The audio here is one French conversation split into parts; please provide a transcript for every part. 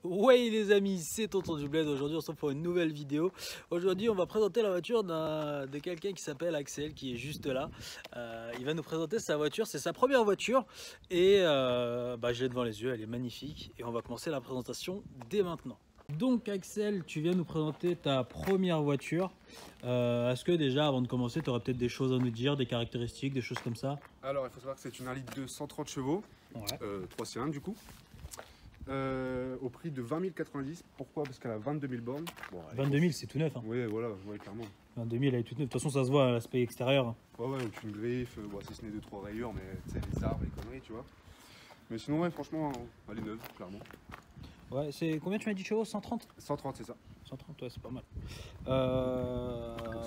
Ouais les amis, c'est Tonton du Bled. Aujourd'hui on se retrouve pour une nouvelle vidéo. Aujourd'hui on va présenter la voiture de quelqu'un qui s'appelle Axel, qui est juste là. Il va nous présenter sa voiture, c'est sa première voiture. Et je l'ai devant les yeux, elle est magnifique. Et on va commencer la présentation dès maintenant. Donc Axel, tu viens nous présenter ta première voiture. Est-ce que déjà avant de commencer, tu aurais peut-être des choses à nous dire, des caractéristiques, des choses comme ça? Alors il faut savoir que c'est une 1,2 litre de 130 chevaux, Ouais. 3 cylindres du coup. Au prix de 20 090. Pourquoi? Parce qu'elle a 22 000 bornes. Bon, 22 000 c'est tout neuf. Hein. Oui, voilà, ouais, clairement. 22 000 elle est toute neuve. De toute façon ça se voit à l'aspect extérieur. Ouais, aucune griffe, bon, si ce n'est 2-3 rayures, mais tu sais, les arbres, les conneries, tu vois. Mais sinon, ouais, franchement, elle est neuve, clairement. Ouais, c'est combien tu m'as dit chevaux? 130? 130, c'est ça. 130, ouais, c'est pas mal.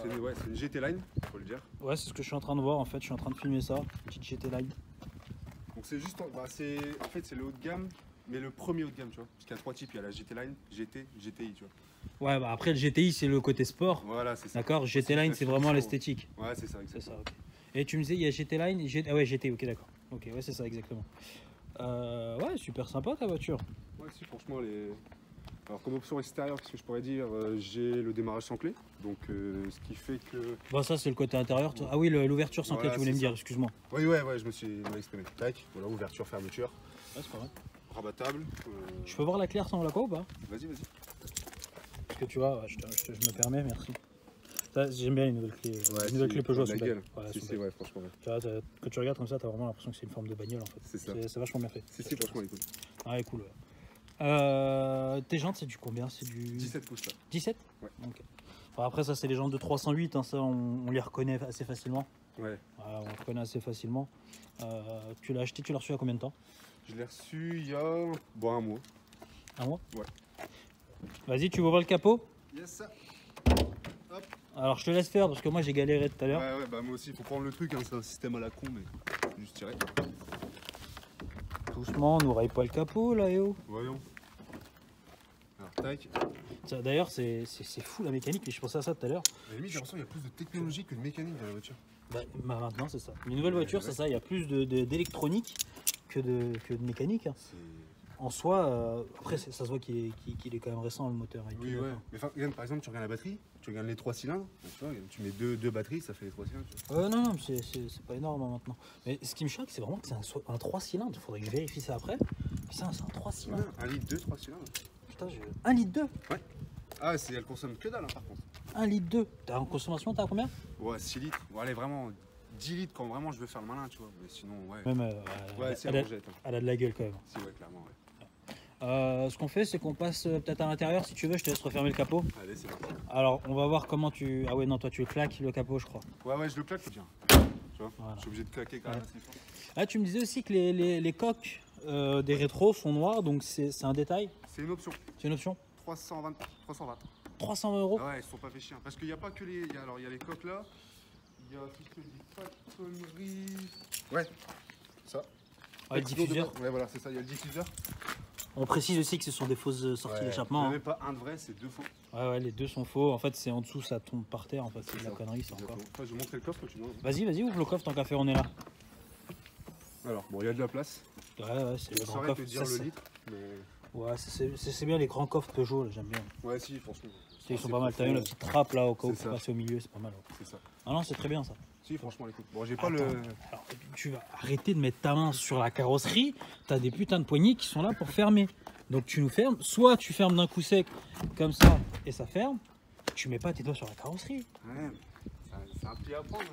C'est une GT Line, faut le dire. Ouais, c'est ce que je suis en train de voir en fait. Je suis en train de filmer ça. Petite GT Line. Donc c'est juste, en fait, c'est le haut de gamme, mais le premier haut de gamme, tu vois. Parce qu'il y a 3 types, il y a la GT Line, GT, GTI, tu vois. Ouais, bah après le GTI c'est le côté sport. Voilà, c'est ça. D'accord, GT Line c'est vraiment l'esthétique. Ouais, c'est ça, C'est exactement. ça, ok. Et tu me disais, il y a GT Line, ah ouais, GT, ok, d'accord. Ok, ouais, c'est ça, exactement. Ouais, super sympa ta voiture. Ouais, si, franchement, elle est... Alors, comme option extérieure, qu'est-ce que je pourrais dire? J'ai le démarrage sans clé, donc ce qui fait que... Bon, ça c'est le côté intérieur. Ah oui, l'ouverture sans clé, Voilà, tu voulais me c'est dire, ça. excuse-moi. Oui, je me suis mal exprimé. Tac, voilà, ouverture, fermeture. Ouais, c'est pas mal. Rabattable. Je peux voir la claire sans la quoi ou pas? Vas-y. Parce que tu vois, ouais, je me permets, merci. J'aime bien les nouvelles clés. Ouais, les nouvelles clés Peugeot, la c'est gueule. belle. Si, ouais, franchement. Ouais. Tu vois, quand tu regardes comme ça, t'as vraiment l'impression que c'est une forme de bagnole en fait. C'est ça. C'est vachement bien fait. Si, franchement, elle est cool. Ah, elle est cool. Tes jantes, c'est du combien? C'est du 17 pouces là. 17? Ouais. Okay. Enfin, après, ça, c'est les jantes de 308. Hein, ça, on les reconnaît assez facilement. Ouais. On les reconnaît assez facilement. Tu l'as acheté, tu l'as reçu à combien de temps? Je l'ai reçu il y a un mois. Un mois? Ouais. Vas-y, tu ouvres le capot? Yes, ça. Hop. Alors, je te laisse faire parce que moi, j'ai galéré tout à l'heure. Ouais, bah moi aussi, il faut prendre le truc. Hein, c'est un système à la con, mais juste tirer. Doucement, on n'ouvre pas le capot là, oh. Voyons. Alors, tac. D'ailleurs, c'est fou la mécanique, mais je pensais à ça tout à l'heure. À la limite, j'ai l'impression qu'il y a plus de technologie que de mécanique dans la voiture. Bah, maintenant, c'est ça. Une nouvelle voiture, c'est ça. Il y a plus d'électronique que de mécanique. Hein. En soi, après, ça se voit qu'il est quand même récent le moteur. Oui, ouais. Mais regarde, par exemple, tu regardes la batterie, tu regardes les 3 cylindres, tu vois, tu mets deux batteries, ça fait les 3 cylindres. Non, c'est pas énorme hein, maintenant. Mais ce qui me choque, c'est vraiment que c'est un 3 cylindres. Il faudrait que je vérifie ça après. Mais c'est un 3 cylindres. 1 litre 2, 3 cylindres. Putain, 1 litre 2. Ouais. Ah, elle consomme que dalle, hein, par contre. 1 litre 2. En consommation, t'as combien? Ouais, 6 litres. Bon, allez, vraiment 10 litres quand vraiment je veux faire le malin, tu vois. Mais sinon, ouais. Même, ouais, c'est elle, elle a de la gueule quand même. Si, ouais, clairement, ouais. Ce qu'on fait, c'est qu'on passe peut-être à l'intérieur. Si tu veux, je te laisse refermer le capot. Allez, c'est parti. Alors, on va voir comment tu... Ah ouais, non, toi, tu claques le capot, je crois. Ouais, je le claque, faut dire. Tu vois, voilà. Je suis obligé de claquer quand même assez fort. Ah, tu me disais aussi que les coques des rétros sont noires, donc c'est un détail? C'est une option. C'est une option? 320. 300 euros? Ah ouais, ils sont pas fait chiens. Parce qu'il n'y a pas que les... Alors, il y a les coques là. Il y a, si je te dis pas de conneries... Ouais, ça. Ouais, le diffuseur. Ouais, voilà, c'est ça, il y a le diffuseur. On précise aussi que ce sont des fausses sorties d'échappement. Il n'y en a même pas un de vrai, c'est 2 faux. Ouais, les deux sont faux. En fait, c'est en dessous, ça tombe par terre. En fait, c'est de la connerie, ça encore. Enfin, je vais montrer le coffre, tu vois. Vas-y, ouvre le coffre tant qu'à faire, on est là. Alors, bon, il y a de la place. Ouais, c'est le grand coffre. Te dire le litre, mais... Ouais, c'est bien les grands coffres Peugeot, j'aime bien. Ouais, si, franchement. Ils sont pas mal. T'as vu la petite trappe là, au cas où pour passer au milieu, c'est pas mal. Ouais. C'est ça. Ah non, c'est très bien ça. Si, franchement, écoute. Bon, j'ai pas le. Alors, tu vas arrêter de mettre ta main sur la carrosserie. T'as des putains de poignées qui sont là pour fermer. Donc tu nous fermes. Soit tu fermes d'un coup sec, comme ça, et ça ferme. Tu mets pas tes doigts sur la carrosserie. Ouais, c'est un pied à prendre.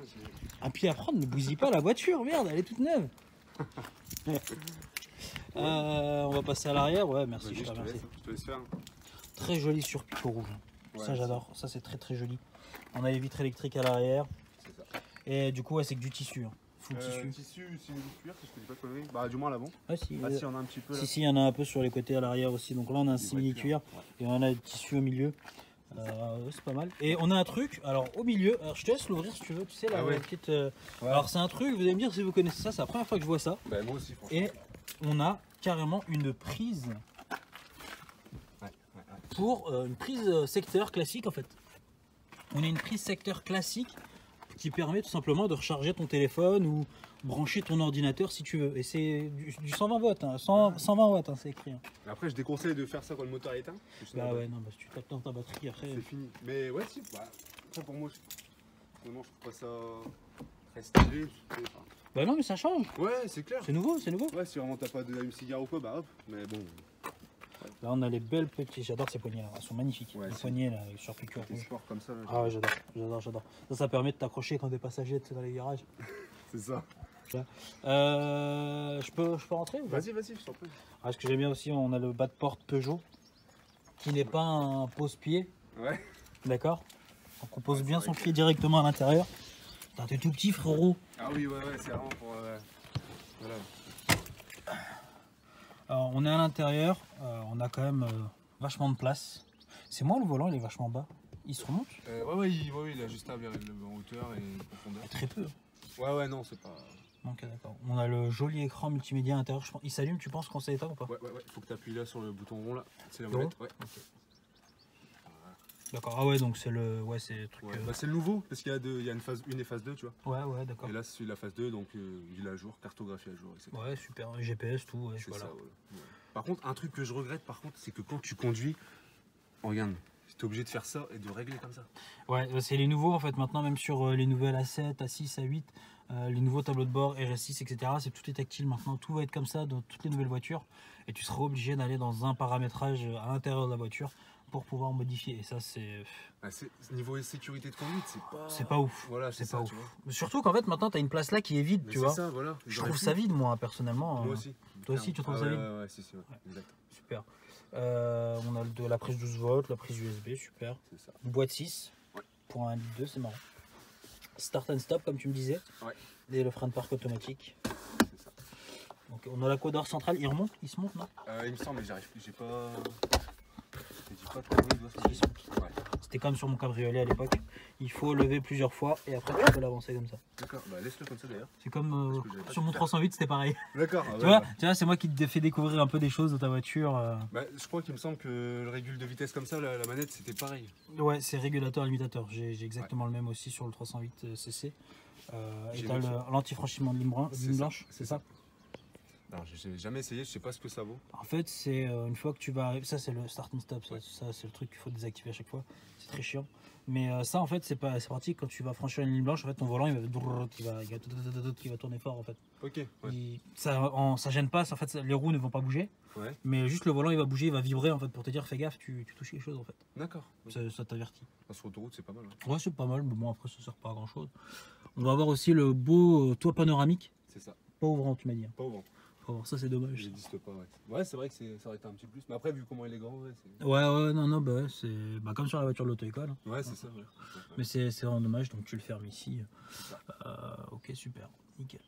Un pied à prendre, ne bousille pas la voiture, merde, elle est toute neuve. On va passer à l'arrière. Ouais, merci, je te remercie. Je te laisse faire. Très joli sur pico rouge. Ouais, ça j'adore, ça c'est très joli. On a les vitres électriques à l'arrière. C'est ça. Et du coup ouais, c'est que du tissu. Hein. Full tissu. Tissu, c'est une cuir, si je te dis pas de conneries. Bah du moins à l'avant. Ah si, si on a un petit peu là. Si, il y en a un peu sur les côtés à l'arrière aussi. Donc là on a un simili cuir et on a du tissu au milieu. C'est pas mal. Et on a un truc, alors au milieu, alors je te laisse l'ouvrir si tu veux, tu sais la petite... Alors c'est un truc, vous allez me dire si vous connaissez ça, c'est la première fois que je vois ça. Bah moi aussi franchement. Et on a carrément une prise pour une prise secteur classique en fait. On a une prise secteur classique qui permet tout simplement de recharger ton téléphone brancher ton ordinateur si tu veux. Et c'est du 120 watts, hein, 120 watts, hein, c'est écrit. Hein. Après, je déconseille de faire ça quand le moteur est éteint. Bah ouais, non, bah, si tu tapes dans ta batterie après. C'est fini. Mais ouais, si, bah, après pour moi, je trouve pas ça très stylé. Bah non, mais ça change. Ouais, c'est clair. C'est nouveau, c'est nouveau. Ouais, si vraiment t'as pas de cigare ou quoi, bah hop. Mais bon. Là, on a les belles petites. J'adore ces poignées là, elles sont magnifiques. Ouais, les poignées là, sur piqûre Des rouge. sports comme ça. Là, Ah ouais, j'adore. Ça permet de t'accrocher quand t'es passager dans les garages. c'est ça. Je peux rentrer ou pas? Vas-y, je t'en prie. Ah, ce que j'aime bien aussi, on a le bas de porte Peugeot qui n'est pas un pose-pied. Ouais. D'accord. Donc on pose bien son pied directement à l'intérieur. T'es tout petit, frérot. Ah oui, ouais, c'est vraiment pour. Voilà. Alors, on est à l'intérieur, on a quand même vachement de place. C'est moi le volant, il est vachement bas. Il se remonte? Ouais, il est ajustable en hauteur et en profondeur. Très peu. Ouais, non, c'est pas. Ok, d'accord. On a le joli écran multimédia à l'intérieur. Il s'allume, tu penses qu'on s'éteint ou pas? Ouais, faut que tu appuies là sur le bouton rond là. C'est la Le molette. Ouais. Okay. D'accord, ah ouais, donc c'est le. Ouais, c'est le truc. Ouais. Bah, c'est le nouveau, parce qu'il y a une phase 1 et phase 2, tu vois. Ouais, d'accord. Et là, c'est la phase 2, donc il est à jour, cartographie à jour, etc. Ouais, super. GPS, tout. Ouais, C'est voilà. ça, voilà. Ouais. Par contre, un truc que je regrette, c'est que quand tu conduis, regarde, tu es obligé de faire ça et de régler comme ça. Ouais, c'est les nouveaux en fait. Maintenant, même sur les nouvelles A7, A6, A8, les nouveaux tableaux de bord, RS6, etc. C'est tout est tactile maintenant. Tout va être comme ça dans toutes les nouvelles voitures. Et tu seras obligé d'aller dans un paramétrage à l'intérieur de la voiture pour pouvoir modifier. Et ça, c'est. Niveau sécurité de conduite, c'est pas ouf. Voilà, c'est ça, pas ouf. Surtout qu'en fait, maintenant, tu as une place là qui est vide, mais tu vois. Ça, voilà. Je trouve ça vide, moi, personnellement. Moi aussi. Toi aussi, tu trouves ça vide? Ouais, si, ouais. Exact. Super. On a de la prise 12 volts, la prise USB, super. C'est ça. Une boîte 6 pour un 1,2 litre, c'est marrant. Start and stop, comme tu me disais. Ouais. Et le frein de parc automatique. C'est ça. Donc, on a la codeur centrale, il remonte, il se monte, non? Il me semble, mais j'arrive plus, j'ai pas. Je dis pas trop, il doit se monter. Ouais. C'était comme sur mon cabriolet à l'époque. Il faut lever plusieurs fois et après tu peux l'avancer comme ça. D'accord, bah laisse-le comme ça d'ailleurs. C'est comme sur mon 308, c'était pareil. D'accord. Tu vois, c'est moi qui te fais découvrir un peu des choses de ta voiture. Bah, je crois qu'il me semble que le régule de vitesse comme ça, la manette, c'était pareil. Ouais, c'est régulateur limitateur. J'ai exactement le même aussi sur le 308 cc. Et t'as l'anti-franchissement de ligne blanche, c'est ça? Alors, j'ai jamais essayé, je sais pas ce que ça vaut. En fait, c'est une fois que tu vas arriver, ça c'est le start and stop, ça c'est le truc qu'il faut désactiver à chaque fois. C'est très chiant. Mais ça en fait, c'est pratique quand tu vas franchir une ligne blanche. En fait, ton volant il va tourner fort en fait. Ok. Ouais. Ça gêne pas, en fait, les roues ne vont pas bouger. Ouais. Mais juste le volant il va bouger, il va vibrer en fait pour te dire fais gaffe, tu touches quelque chose en fait. D'accord. Ça t'avertit. Sur l'autoroute, c'est pas mal. Ouais, c'est pas mal, mais bon après ça sert pas à grand chose. On va avoir aussi le beau toit panoramique. C'est ça. Pas ouvrant, tu m'as dit. Pas ouvrant. Ça c'est dommage. Il n'existe pas, ouais. C'est vrai que ça aurait été un petit plus. Mais après, vu comment il est grand, non, bah c'est comme sur la voiture de l'auto-école. Ouais, c'est ça, ouais. Mais c'est vraiment dommage, donc tu le fermes ici. Ok, super, nickel.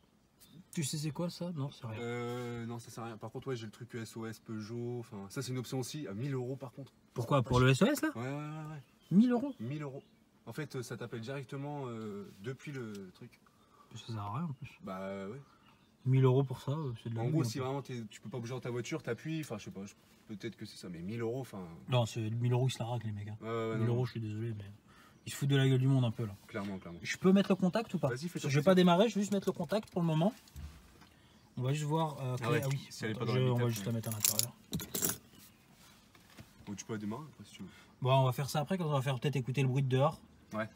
Tu sais c'est quoi ça? Non, c'est rien. Non, ça sert à rien. Par contre, ouais, j'ai le truc SOS Peugeot. Enfin, ça, c'est une option aussi à 1000 € par contre. Pourquoi? Pour le SOS là? Ouais. 1000 €? 1000 €. En fait, ça t'appelle directement depuis le truc. Ça sert à rien en plus. Bah ouais. 1000 € pour ça, c'est de la En gros, si vraiment tu peux pas bouger dans ta voiture, t'appuies, enfin je sais pas, peut-être que c'est ça, mais 1000 €, enfin. Non, c'est 1000 €, ils se la raquent les mecs. Hein. 1000 €, je suis désolé, mais ils se foutent de la gueule du monde un peu là. Clairement. Je peux mettre le contact ou pas? Vas-y, fais-toi. Je vais pas démarrer, je vais juste mettre le contact pour le moment. On va juste voir. Oui. Si elle est pas dans on va juste la mettre à l'intérieur. Bon, tu peux la démarrer après si tu veux. Bon, on va faire ça après quand on va faire peut-être écouter le bruit de dehors. Ouais.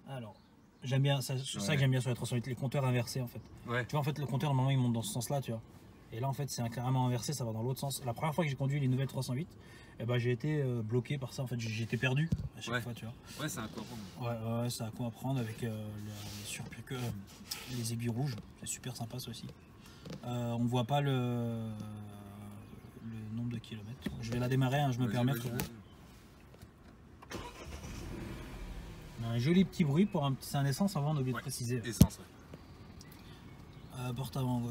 Alors. J'aime bien, c'est ça que j'aime bien sur les 308, les compteurs inversés en fait. Ouais. Tu vois en fait le compteur normalement il monte dans ce sens là, tu vois. Et là en fait c'est carrément inversé, ça va dans l'autre sens. La première fois que j'ai conduit les nouvelles 308, eh ben, j'ai été bloqué par ça en fait, j'ai été perdu à chaque fois, tu vois. Ouais, c'est un coup à prendre. Ouais, c'est un coup à prendre avec les aiguilles rouges, c'est super sympa ça aussi. On voit pas le nombre de kilomètres. Je vais la démarrer, hein, je me permets. Un joli petit bruit pour c'est un essence avant, on a oublié de préciser. Essence, porte avant,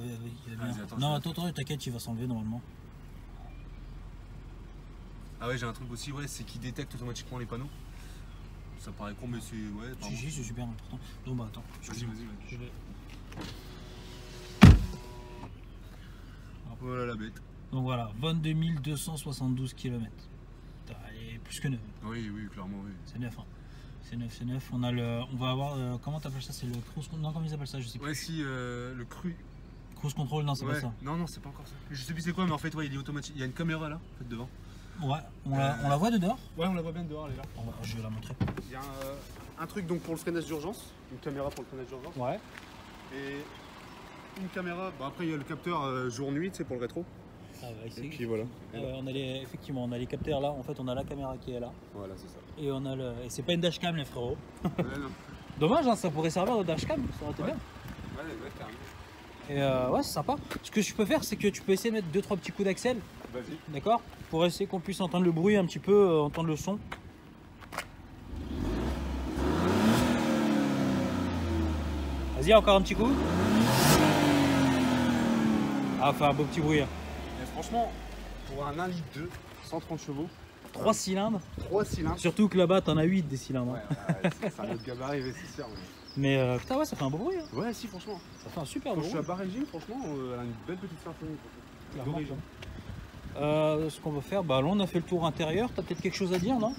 non, attends, t'inquiète, il va s'enlever normalement. Ah ouais, j'ai un truc aussi, c'est qu'il détecte automatiquement les panneaux. Ça paraît con, mais c'est. Ouais, si, c'est super important. Donc bah attends. Vas-y. Voilà la bête. Donc voilà, 22 272 km. Elle est plus que neuve. Oui, clairement, oui. C'est neuf, hein. C'est neuf, c'est neuf. On va avoir, comment t'appelles ça? C'est le cruise control? Non, comment ils appellent ça? Je sais plus. Ouais, si, le cru. Cruise control, non, c'est pas ça. Non, c'est pas encore ça. Je sais plus c'est quoi, mais en fait, ouais, il est automatique. Il y a une caméra là, en fait, devant. Ouais, on la voit de dehors? Ouais, on la voit bien de dehors, elle est là. Je vais la montrer. Il y a un truc donc pour le freinage d'urgence, une caméra pour le freinage d'urgence. Ouais. Et une caméra, bah après il y a le capteur jour-nuit, tu sais, pour le rétro. Ah ouais, Et puis voilà. Effectivement, on a les capteurs là. En fait, on a la caméra qui est là. Voilà, c'est ça. Et on a et c'est pas une dashcam, les frérots. Ouais, non. Dommage, hein, ça pourrait servir de dashcam, ça aurait été bien. Ouais, carrément. Et ouais, c'est sympa. Ce que je peux faire, c'est que tu peux essayer de mettre 2-3 petits coups d'axel. Vas-y. D'accord? Pour essayer qu'on puisse entendre le bruit un petit peu, entendre le son. Vas-y, encore un petit coup. Ah, fait un beau petit bruit. Hein. Et franchement, pour un 1,2 litre, 130 chevaux. 3 cylindres. 3 cylindres. Surtout que là-bas, t'en as 8 des cylindres. Ouais, c'est un autre gabarit, c'est sûr. Mais putain, ouais, ça fait un beau bruit. Hein. Ouais, si, franchement. Ça fait un super Quand beau je suis bruit. à Barégine, franchement, elle a une belle petite symphonie. Clairement. D'origine. Ce qu'on va faire, bah là on a fait le tour intérieur. T'as peut-être quelque chose à dire, non?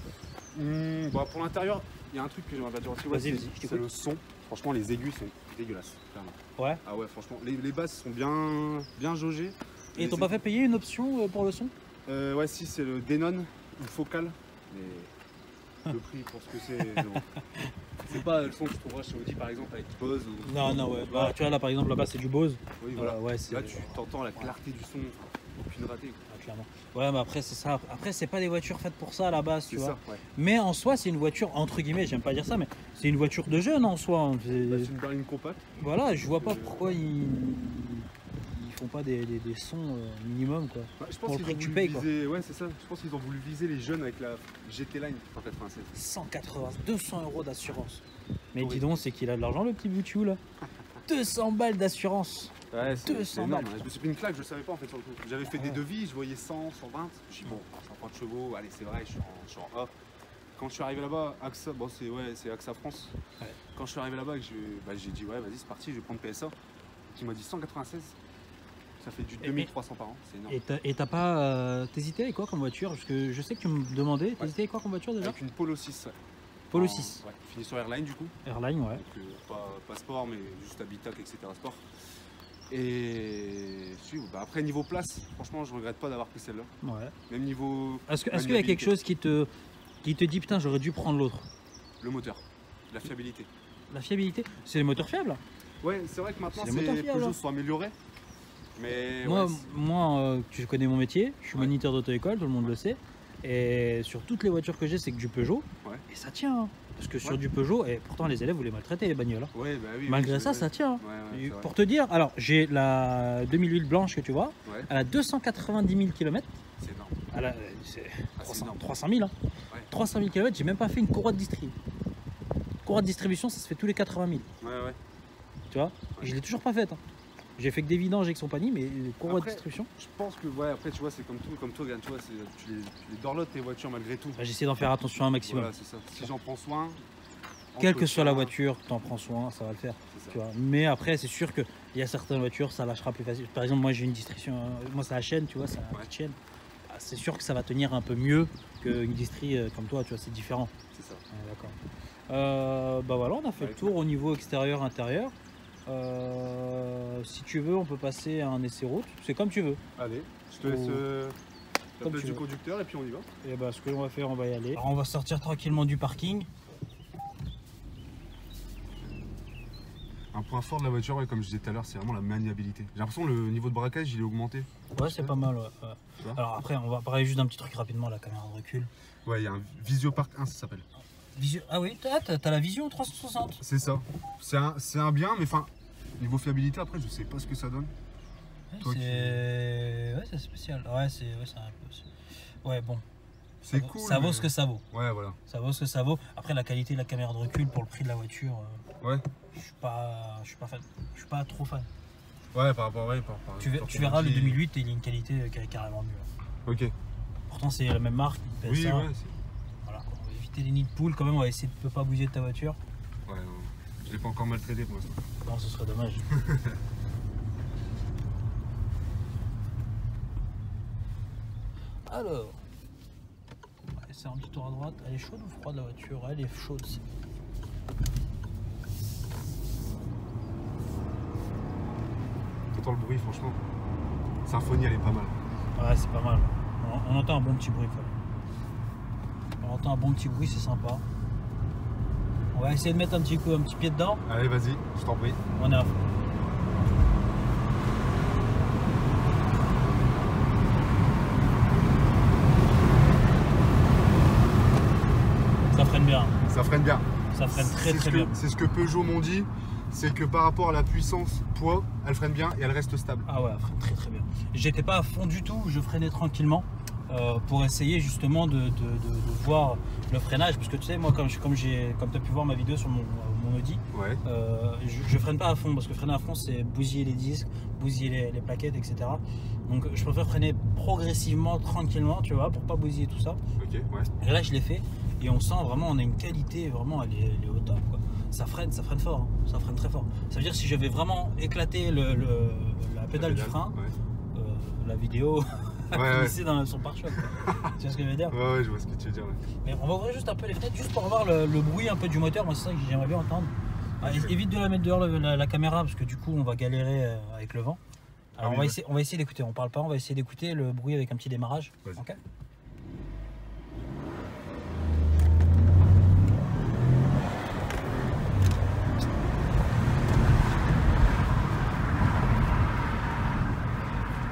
Bah, pour l'intérieur, il y a un truc que j'aimerais dire aussi. Ouais, Vas-y, je c'est t'écoute. le son. Franchement, les aigus sont dégueulasses, clairement. Ouais. Ah ouais, franchement, les basses sont bien jaugées. Et t'ont pas fait payer une option pour le son? Ouais, si, c'est le Denon, une focale. Mais le prix pour ce que c'est. Non. C'est pas le son que tu trouveras chez Audi par exemple avec Bose ou. Non, ouais. Bah, tu vois, là par exemple, là-bas c'est du Bose. Oui, voilà. Ouais, Là, tu t'entends la clarté du son, aucune ratée. Quoi. Ah, clairement. Ouais, mais après, c'est ça. Après, c'est pas des voitures faites pour ça à la base, tu C'est vois. ça, ouais. Mais en soi, c'est une voiture, entre guillemets, j'aime pas dire ça, mais c'est une voiture de jeune en soi. Hein. C'est une berline compacte. Voilà, je vois pas pourquoi ils font pas des sons minimum, quoi. Bah, je Pour pense le qu'ils prix ont que tu voulu payes, quoi. viser. Ouais, c'est ça. Je pense qu'ils ont voulu viser les jeunes avec la GT Line 196. 180, 200 euros d'assurance. Mais Oui. dis donc, c'est qu'il a de l'argent, le petit Boutiou, là. 200 balles d'assurance. Ouais, c'est 200 énorme. balles. Je me suis pris une claque, je savais pas en fait sur le coup. J'avais fait des Ouais. devis, je voyais 100, 120. Je me suis dit bon, 130 chevaux, allez, c'est vrai, je suis en A. Quand je suis arrivé là-bas, AXA, bon, c'est AXA France. Ouais. Quand je suis arrivé là-bas, j'ai dit ouais, vas-y, c'est parti, je vais prendre PSA. Qui m'a dit 196. Ça fait du 2300 par an, c'est énorme. Et t'as pas. T'hésitais avec quoi comme voiture? Parce que je sais que tu me demandais. T'hésitais avec quoi comme voiture déjà? Avec une Polo 6. Ouais. Polo 6. Ouais, fini sur Airline du coup. Airline, ouais. Donc pas sport, mais juste habitacle, etc. Sport. Et bah après, niveau place, franchement, je regrette pas d'avoir pris celle-là. Ouais. Même niveau. Est-ce qu'il y a quelque chose qui te dit putain, j'aurais dû prendre l'autre? Le moteur, la fiabilité. La fiabilité? C'est les moteurs fiables? Ouais, c'est vrai que maintenant, C'est les moteurs fiables, Peugeot hein. sont améliorés. Mais Moi, ouais, tu connais mon métier, je suis Ouais. moniteur d'auto-école, tout le monde le sait. Et sur toutes les voitures que j'ai, c'est que du Peugeot. Ouais. Et ça tient. Hein. Parce que sur Ouais. du Peugeot, et pourtant les élèves, vous les maltraitez, les bagnoles. Hein. ouais, bah oui. Malgré oui, ça, c'est ça vrai. tient. Hein. Ouais, Et c'est pour te dire, alors j'ai la 2008 blanche que tu vois, Ouais, elle a 290 000 km. c'est énorme. C'est Ah, c'est énorme. 300 000. Hein. Ouais. 300 000 km, j'ai même pas fait une courroie de distribution. Courroie de distribution, ça se fait tous les 80 000. Ouais, ouais. Tu vois. Et je l'ai toujours pas faite. Hein. J'ai fait que des vidanges avec son panier, mais courroie de Après, distribution. Je pense que, ouais, après, tu vois, c'est comme toi, Gann, tu vois, tu les dorlotes tes voitures malgré tout. Bah, j'essaie d'en faire attention un maximum. Voilà, c'est ça. Si j'en prends soin. Quelle que soit la entretien, voiture, t'en prends soin, ça va le faire. c'est ça. Tu vois. Mais après, c'est sûr qu'il y a certaines voitures, ça lâchera plus facile. Par exemple, moi j'ai une distribution, moi c'est la chaîne, tu vois, c'est la Ouais. petite chaîne. Bah, c'est sûr que ça va tenir un peu mieux qu'une distri comme toi, tu vois, c'est différent. C'est ça. Ouais, d'accord. Bah voilà, on a fait Ouais, le tour au niveau extérieur, intérieur. Si tu veux, on peut passer à un essai route. C'est comme tu veux. Allez, je te laisse la Comme place tu du veux. conducteur et puis on y va. Et bah, ce que l'on va faire, on va y aller. Alors, on va sortir tranquillement du parking. Un point fort de la voiture, ouais, comme je disais tout à l'heure, c'est vraiment la maniabilité. J'ai l'impression que le niveau de braquage, il est augmenté. Ouais, c'est pas mal. Ouais. Tu vois. Alors après, on va parler juste d'un petit truc rapidement, la caméra de recul. Ouais, il y a un Visiopark 1, ça s'appelle. Ah oui, t'as la vision 360. C'est ça. C'est un bien, mais enfin, niveau fiabilité, après, je sais pas ce que ça donne. Toi qui- Ouais, c'est spécial. Ouais, c'est un peu. Ouais, bon. C'est cool. Ça vaut mais- ce que ça vaut. Ouais, voilà. Ça vaut ce que ça vaut. Après, la qualité de la caméra de recul pour le prix de la voiture, Ouais. je suis pas fan. Je suis pas trop fan. Ouais, par rapport, ouais, Tu verras le 2008, il a une qualité qui est carrément mieux. Ok. Pourtant, c'est la même marque. PSA. Oui, ouais. Voilà, quoi. On va éviter les nids de poules quand même. On va essayer de ne pas bouger de ta voiture. Ouais, non. Je l'ai pas encore maltraité pour l'instant. Non, ce serait dommage. Alors, on va passer un petit tour à droite. Elle est chaude ou froide la voiture? Elle est chaude. T'entends le bruit, franchement. Symphonie, elle est pas mal. Ouais, c'est pas mal. On entend un bon petit bruit. Quoi. On entend un bon petit bruit, c'est sympa. On va essayer de mettre un petit pied dedans. Allez, vas-y, je t'en prie. On est à fond. Ça freine bien. Ça freine bien. Ça freine très bien. C'est ce que Peugeot m'ont dit, c'est que par rapport à la puissance poids, elle freine bien et elle reste stable. Ah ouais, elle freine très bien. J'étais pas à fond du tout, je freinais tranquillement pour essayer justement de voir le freinage, parce que tu sais, moi comme tu as pu voir ma vidéo sur mon Audi, Ouais. je freine pas à fond, parce que freiner à fond c'est bousiller les disques, bousiller les plaquettes, etc. Donc je préfère freiner progressivement, tranquillement, tu vois, pour pas bousiller tout ça. Ok, ouais. Et là je l'ai fait, et on sent vraiment, on a une qualité, vraiment elle est au top, quoi. Ça freine fort, hein. Ça freine très fort. Ça veut dire que si je vais vraiment éclater la pédale du frein, ouais. La vidéo Ouais, finissait dans son pare-choc. Tu vois ce que je veux dire? Ouais, je vois ce que tu veux dire. Ouais. Mais on va ouvrir juste un peu les fenêtres, juste pour avoir le bruit un peu du moteur. Moi c'est ça que j'aimerais bien entendre. Évite de la mettre dehors la caméra, parce que du coup on va galérer avec le vent. Alors oui, on va essayer d'écouter, on parle pas, on va essayer d'écouter le bruit avec un petit démarrage. Okay.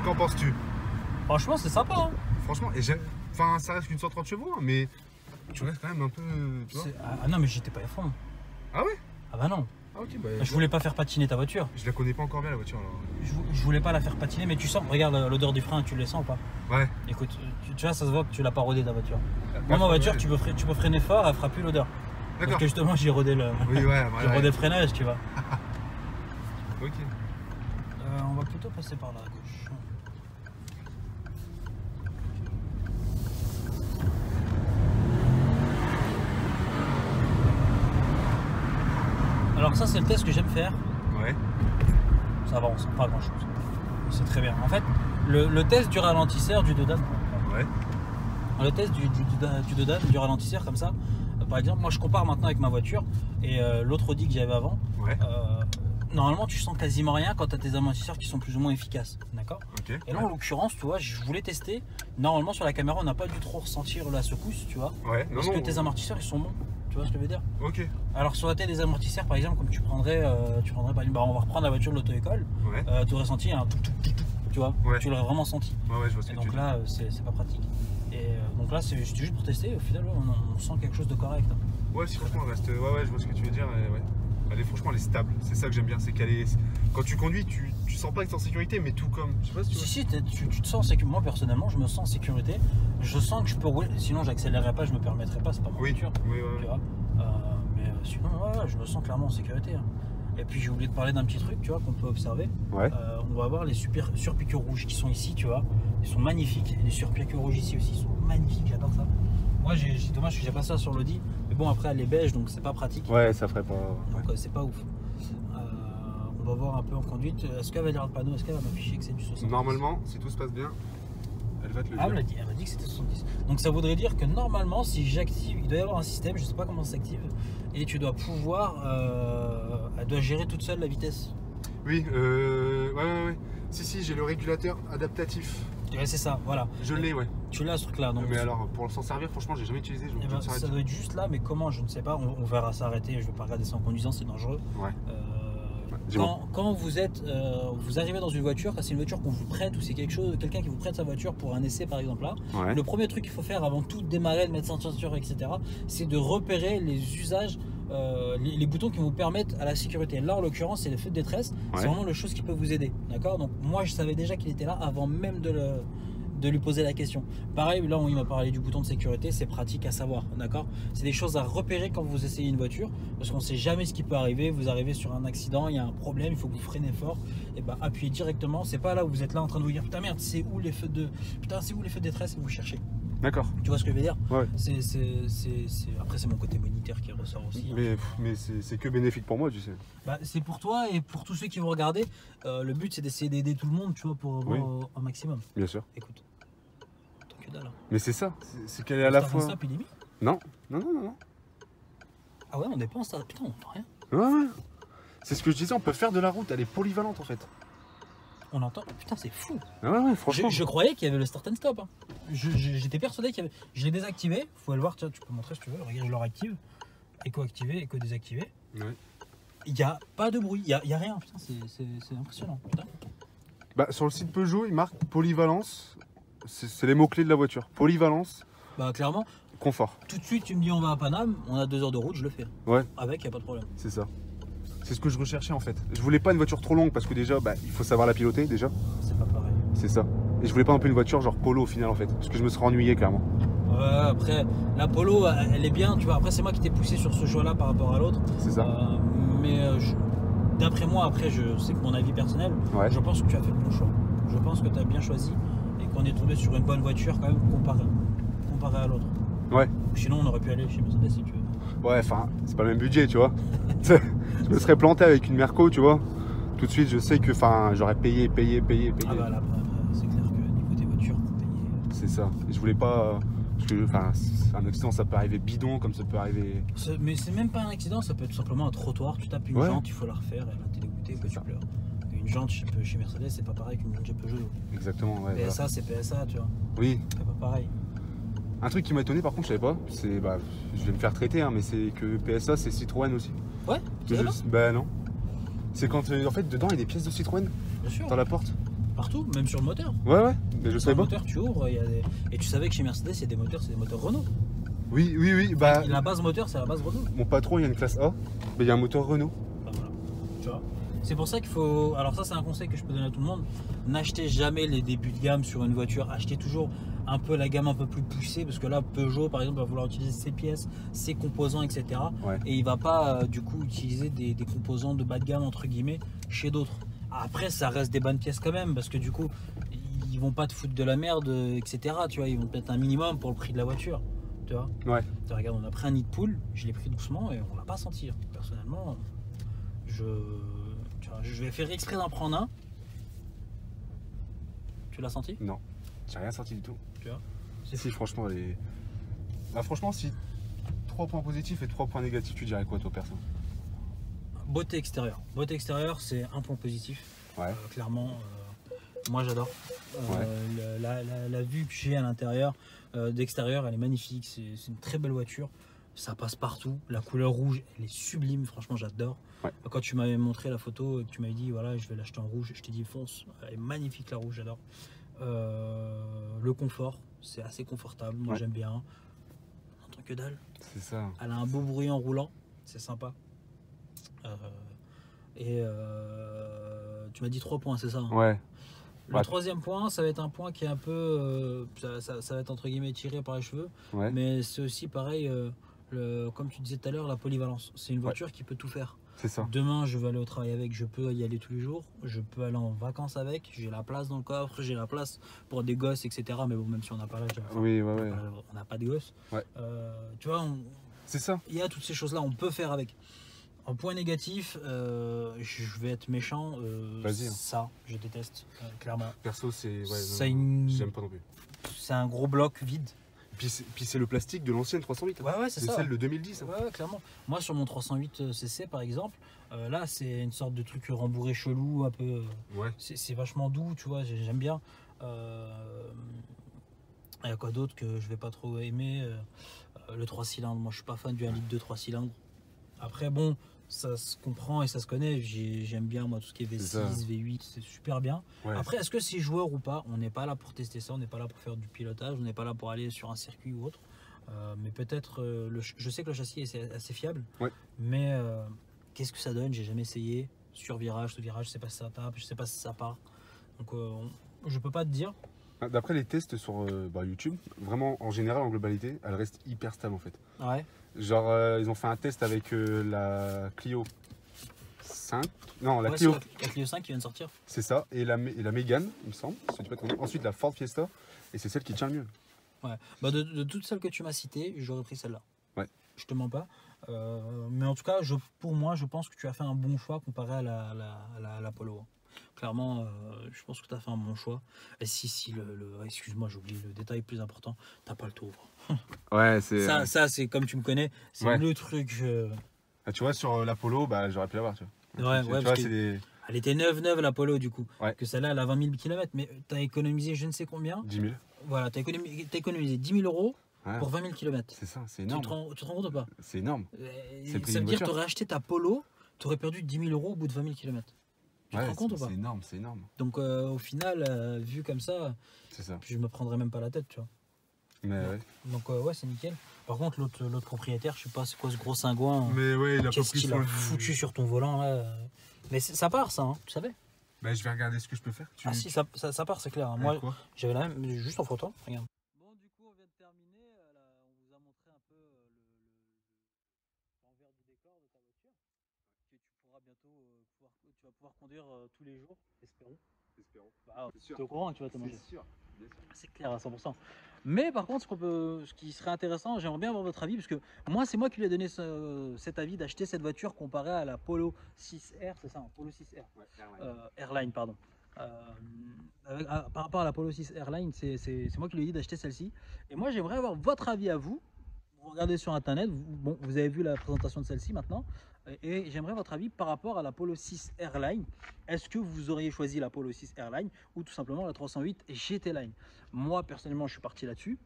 Qu'en penses-tu? Franchement c'est sympa, hein. Franchement, enfin, ça reste qu'une 130 chevaux, hein, mais tu restes quand même un peu. Tu vois, ah non, mais j'étais pas à fond. Ah ouais? Ah bah non. Ah ok, bah. Je voulais pas faire patiner ta voiture. Je la connais pas encore bien la voiture alors. Je voulais pas la faire patiner, mais tu sens, regarde l'odeur du frein, tu le sens ou pas? Ouais. Écoute, tu vois, ça se voit que tu l'as pas rodé ta voiture. Moi, ma voiture, ouais. tu peux freiner fort, elle fera plus l'odeur. Parce que justement, j'ai rodé j'ai rodé le freinage, tu vois. Ok. On va plutôt passer par là à gauche. Alors ça c'est le test que j'aime faire. Ouais. Ça va, on sent pas grand chose. C'est très bien. En fait, le test du ralentisseur du Dodan. Ouais. Le test du Dodan, du ralentisseur comme ça. Par exemple, moi je compare maintenant avec ma voiture et l'autre Audi que j'avais avant. Ouais. Normalement tu sens quasiment rien quand tu as tes amortisseurs qui sont plus ou moins efficaces. D'accord. Okay. Et là en l'occurrence, tu vois, je voulais tester. Normalement sur la caméra on n'a pas dû trop ressentir la secousse, tu vois. Ouais. Parce que tes amortisseurs ils sont bons. Tu vois ce que je veux dire? Ok. Alors sur la tête des amortisseurs par exemple, comme tu prendrais par exemple, on va reprendre la voiture de l'auto-école, ouais. tu aurais senti un tout, tu vois, ouais. Tu l'aurais vraiment senti. Ouais, je vois ce que donc là c'est pas pratique. Et donc là c'est juste pour tester, au final on sent quelque chose de correct. Hein. Ouais, si franchement elle reste, ouais, je vois ce que tu veux dire. Ouais. Franchement elle est stable, c'est ça que j'aime bien, c'est qu'elle est. Quand tu conduis, tu sens pas que t'es en sécurité, mais tout comme. Je sais pas si tu vois. Si, tu te sens en sécurité. Moi personnellement je me sens en sécurité. Je sens que je peux rouler, sinon j'accélérerais pas, je me permettrais pas, c'est pas ma voiture. Oui, tu vois. Mais sinon ouais, je me sens clairement en sécurité. Hein. Et puis j'ai oublié de parler d'un petit truc, tu vois, qu'on peut observer. Ouais. On va voir les surpiqûres rouges qui sont ici, tu vois. Ils sont magnifiques. Et les surpiqûres rouges ici aussi sont magnifiques, j'adore ça. Moi dommage que j'ai pas ça sur l'Audi. Mais bon après elle est beige donc c'est pas pratique. Ouais, ça ferait pas. Donc c'est pas ouf. On va voir un peu en conduite. Est-ce qu'elle va lire le panneau? Est-ce qu'elle va m'afficher que c'est du 70? Normalement, si tout se passe bien, elle va te le dire. Ah, elle m'a dit que c'était 70. Donc ça voudrait dire que normalement, si j'active, il doit y avoir un système, je sais pas comment ça s'active, et tu dois pouvoir, elle doit gérer toute seule la vitesse. Oui, ouais. Si, j'ai le régulateur adaptatif. Ouais, c'est ça, voilà. Je l'ai, ouais. Tu l'as ce truc-là. Donc mais alors, pour s'en servir, franchement, j'ai jamais utilisé. Ça doit être juste là, mais comment, je ne sais pas. On verra s'arrêter. Je vais pas regarder ça en conduisant, c'est dangereux. Ouais. Quand vous êtes, vous arrivez dans une voiture, quand c'est une voiture qu'on vous prête ou c'est quelqu'un qui vous prête sa voiture pour un essai par exemple là, ouais. Le premier truc qu'il faut faire avant tout de démarrer, de mettre sa ceinture, etc., c'est de repérer les usages, les boutons qui vous permettent à la sécurité. Là en l'occurrence c'est le feu de détresse, ouais. C'est vraiment le chose qui peut vous aider, d'accord. Donc moi je savais déjà qu'il était là avant même de lui poser la question. Pareil, là où il m'a parlé du bouton de sécurité, c'est pratique à savoir, d'accord. C'est des choses à repérer quand vous essayez une voiture, parce qu'on ne sait jamais ce qui peut arriver. Vous arrivez sur un accident, il y a un problème, il faut que vous freinez fort, et bah appuyez directement. C'est pas là où vous êtes là en train de vous dire putain merde, c'est où les feux de détresse et vous cherchez. D'accord. Tu vois ce que je veux dire? Ouais. Après c'est mon côté monétaire qui ressort aussi. Mais c'est que bénéfique pour moi, tu sais. Bah, c'est pour toi et pour tous ceux qui vont regarder. Le but c'est d'essayer d'aider tout le monde, tu vois, pour avoir un maximum. Bien sûr. Écoute, tant que dalle. Mais c'est ça, c'est qu'elle est à la fois... Stop, il est mis. Non, non, non, non, non. Ah ouais, on n'est pas en start. Putain, on entend rien. Ouais, ouais. C'est ce que je disais, on peut faire de la route, elle est polyvalente en fait. On entend. Putain, c'est fou. Ah ouais, ouais, franchement. Je croyais qu'il y avait le start and stop. Hein. J'étais persuadé qu'il y avait. Je l'ai désactivé. Faut le voir, tiens, tu peux montrer si tu veux. Regarde, je le réactive. Écho activé, écho désactivé. Ouais. Il n'y a pas de bruit, il y a rien. Putain, c'est impressionnant. Putain. Bah, sur le site Peugeot, il marque polyvalence. C'est les mots-clés de la voiture. Polyvalence, Bah, clairement, confort. tout de suite, tu me dis on va à Paname, on a 2 heures de route, je le fais. Ouais, Avec, il n'y a pas de problème. c'est ça. C'est ce que je recherchais en fait. Je voulais pas une voiture trop longue parce que déjà, bah, il faut savoir la piloter déjà. C'est pas pareil. C'est ça. Et je voulais pas un peu une voiture genre polo au final en fait. Parce que je me serais ennuyé clairement. Après, la Polo, elle est bien, tu vois. Après, c'est moi qui t'ai poussé sur ce choix-là par rapport à l'autre. C'est ça. D'après moi, après, c'est que mon avis personnel, Ouais. je pense que tu as fait le bon choix. Je pense que tu as bien choisi et qu'on est tombé sur une bonne voiture quand même comparé à l'autre. Ouais. Sinon, on aurait pu aller chez Mercedes si tu veux. Ouais, enfin, c'est pas le même budget, tu vois. Je me serais planté avec une Merco, tu vois. Tout de suite, je sais que j'aurais payé. Ah bah là, après, c'est clair que niveau des voitures, faut payer. C'est ça. Et je voulais pas. Parce que, enfin, un accident, ça peut arriver bidon, comme ça peut arriver. Mais c'est même pas un accident, ça peut être tout simplement un trottoir. Tu tapes une Ouais. jante, il faut la refaire, et là t'es dégoûté, que tu pleures. Une jante chez Mercedes, c'est pas pareil qu'une jante chez Peugeot. Exactement, ouais. Voilà. PSA, c'est PSA, tu vois. Oui. C'est pas pareil. Un truc qui m'a étonné, par contre, je savais pas. C'est, bah, je vais me faire traiter, hein, mais c'est que PSA, c'est Citroën aussi. Ouais, tu Mais savais bah non. C'est quand, en fait, dedans, il y a des pièces de Citroën bien sûr. dans la porte. Partout, même sur le moteur. Ouais, ouais. Mais je Sur le savais pas. moteur, tu ouvres, et tu savais que chez Mercedes, il y a des moteurs, c'est des moteurs Renault. Oui. Bah, La base moteur, c'est la base Renault. mon patron, il y a une classe A. Mais il y a un moteur Renault. Bah, voilà. Tu vois. C'est pour ça qu'il faut. Alors, ça, c'est un conseil que je peux donner à tout le monde. N'achetez jamais les débuts de gamme sur une voiture. Achetez toujours un peu la gamme un peu plus poussée. Parce que là, Peugeot, par exemple, va vouloir utiliser ses pièces, ses composants, etc. Ouais. Et il va pas, du coup, utiliser des composants de bas de gamme, entre guillemets, chez d'autres. Après, ça reste des bonnes pièces quand même. Parce que du coup, ils vont pas te foutre de la merde, etc. Tu vois, ils vont te mettre un minimum pour le prix de la voiture. Tu vois. Ouais. Regarde, on a pris un nid de poule, je l'ai pris doucement et on l'a pas senti. Personnellement, tu vois, je vais faire exprès d'en prendre un. Tu l'as senti? Non. J'ai rien sorti du tout. Tu vois? Si, franchement, elle est. Bah, franchement, si 3 points positifs et 3 points négatifs, tu dirais quoi, toi, perso? Beauté extérieure. Beauté extérieure, c'est un point positif. Ouais. Clairement, moi j'adore. La vue que j'ai à l'intérieur, d'extérieur, elle est magnifique. C'est une très belle voiture. Ça passe partout. La couleur rouge, elle est sublime. Franchement, j'adore. Ouais. Quand tu m'avais montré la photo et que tu m'avais dit, voilà, je vais l'acheter en rouge, je t'ai dit, fonce. Elle est magnifique, la rouge, j'adore. Le confort, c'est assez confortable. Moi, Ouais. j'aime bien. En tant que dalle. C'est ça. Elle a un beau bruit en roulant. C'est sympa. Tu m'as dit 3 points, c'est ça, hein? Ouais. Le Ouais. troisième point, ça va être un point qui est un peu. Ça va être entre guillemets tiré par les cheveux. Ouais. Mais c'est aussi pareil, comme tu disais tout à l'heure, la polyvalence. C'est une voiture qui peut tout faire. C'est ça. Demain, je vais aller au travail avec, je peux y aller tous les jours. Je peux aller en vacances avec. J'ai la place dans le coffre, j'ai la place pour des gosses, etc. Mais bon, même si on n'a pas l'âge, Oui, ouais. on n'a pas de gosses. Ouais. Tu vois, C'est ça. il y a toutes ces choses-là, on peut faire avec. En point négatif, je vais être méchant. Vas-y, hein. Ça, je déteste, clairement. Perso, c'est. Ouais, C'est j'aime pas non plus. C'est un gros bloc vide. Puis c'est le plastique de l'ancienne 308. hein. Ouais, c'est ça. celle de 2010. hein. Ouais, clairement. Moi, sur mon 308 CC, par exemple, là, c'est une sorte de truc rembourré chelou, un peu. Ouais. C'est vachement doux, tu vois, j'aime bien. Il y a quoi d'autre que je vais pas trop aimer? Le 3 cylindres. Moi, je suis pas fan du 1 litre de 3 cylindres. Après, bon, ça se comprend et ça se connaît. J'aime bien, moi, tout ce qui est V6, V8, c'est super bien. Ouais. Après, est-ce que c'est joueur ou pas? On n'est pas là pour tester ça, on n'est pas là pour faire du pilotage, on n'est pas là pour aller sur un circuit ou autre. Mais peut-être, je sais que le châssis est assez fiable, Ouais. mais qu'est-ce que ça donne? J'ai jamais essayé. Sur virage, sous virage, je sais pas si ça tape, je sais pas si ça part. Donc, je peux pas te dire. D'après les tests sur YouTube, vraiment en général, en globalité, elle reste hyper stable en fait. Ouais. Genre, ils ont fait un test avec la Clio 5. Non, la Ouais, Clio, c'est la Clio 5 qui vient de sortir. c'est ça. Et la Mégane, il me semble. si je dis pas de conneries. Ensuite, la Ford Fiesta. Et c'est celle qui tient le mieux. Ouais. Bah de toutes celles que tu m'as citées, j'aurais pris celle-là. Ouais. Je te mens pas. Mais en tout cas, pour moi, je pense que tu as fait un bon choix comparé à la Polo. Clairement, je pense que tu as fait un bon choix. Et si excuse-moi, j'ai oublié le détail plus important, t'as pas le tour. Ouais, c'est. Ça c'est comme tu me connais, c'est le truc. Ah, tu vois, sur l'Apollo, bah, j'aurais pu l'avoir, tu vois. Ouais, Tu vois, c'est des elle était neuve l'Apollo du coup. Ouais. Que celle-là, elle a 20 000 km, mais tu as économisé je ne sais combien. 10 000. Voilà, tu as économisé 10 000 euros pour 20 000 km. C'est ça, c'est énorme. Tu te rends compte ou pas? C'est énorme. Ça veut dire que tu aurais acheté ta Polo, tu aurais perdu 10 000 euros au bout de 20 000 km. Tu te rends compte ou pas? C'est énorme, c'est énorme. Donc au final, vu comme ça, je me prendrais même pas la tête, tu vois. Mais ouais. Donc ouais, c'est nickel. Par contre, l'autre propriétaire, je sais pas c'est quoi ce gros cingouin. Mais ouais, il a pas qu'est-ce pris qu'il a foutu sur ton volant là. Mais ça part ça, hein, tu savais? Bah je vais regarder ce que je peux faire. Ah si, ça part, c'est clair. Moi, j'avais la même, juste en photo, regarde. Bon, du coup, on vient de terminer. On vous a montré un peu l'envers du décor de ta voiture. Que tu pourras bientôt tu vas pouvoir conduire tous les jours, espérons. Bah, tu es au courant que tu vas te manger. C'est sûr, bien sûr. C'est clair à 100%. Mais par contre, ce qui serait intéressant, j'aimerais bien avoir votre avis, parce que moi, c'est moi qui lui ai donné cet avis d'acheter cette voiture comparée à la Polo 6R, c'est ça, Polo 6R. Ouais, Airline, pardon. Par rapport à la Polo 6 Airline, c'est moi qui lui ai dit d'acheter celle-ci. Et moi, j'aimerais avoir votre avis à vous. Vous regardez sur Internet, vous avez vu la présentation de celle-ci maintenant. Et j'aimerais votre avis par rapport à la Polo 6 Airline. Est-ce que vous auriez choisi la Polo 6 Airline ou tout simplement la 308 GT Line? Moi, personnellement, je suis parti là-dessus.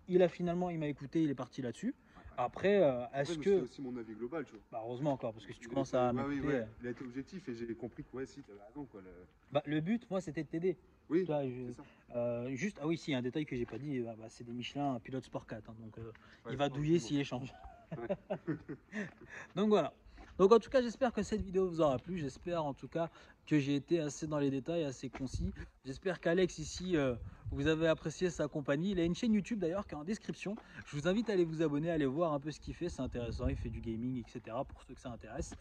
Il m'a écouté, il est parti là-dessus. Après, est-ce que... C'est aussi mon avis global, tu vois. Bah, heureusement encore, parce que si tu commences à m'écouter... Ouais. Il a été objectif et j'ai compris que si, tu avais raison, quoi. Le but, moi, c'était de t'aider. Oui, c'est ça. Juste, oui, si, un détail que j'ai pas dit, c'est des Michelin un pilote Sport 4. Hein, donc, il va douiller s'il échange. Donc, voilà. Donc en tout cas, j'espère que cette vidéo vous aura plu. J'espère en tout cas que j'ai été assez dans les détails, assez concis. J'espère qu'Alex ici, vous avez apprécié sa compagnie. Il a une chaîne YouTube d'ailleurs qui est en description. Je vous invite à aller vous abonner, à aller voir un peu ce qu'il fait. C'est intéressant, il fait du gaming, etc. pour ceux que ça intéresse.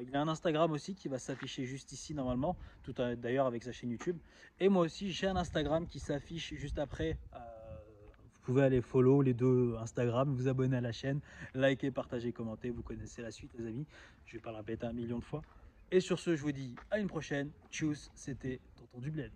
Il a un Instagram aussi qui va s'afficher juste ici normalement, tout d'ailleurs avec sa chaîne YouTube. Et moi aussi, j'ai un Instagram qui s'affiche juste après. Vous pouvez aller follow les deux Instagram, vous abonner à la chaîne, liker, partager, commenter. Vous connaissez la suite, les amis. Je ne vais pas le répéter 1 million de fois. Et sur ce, je vous dis à une prochaine. Tchuss, c'était Tonton du Bled.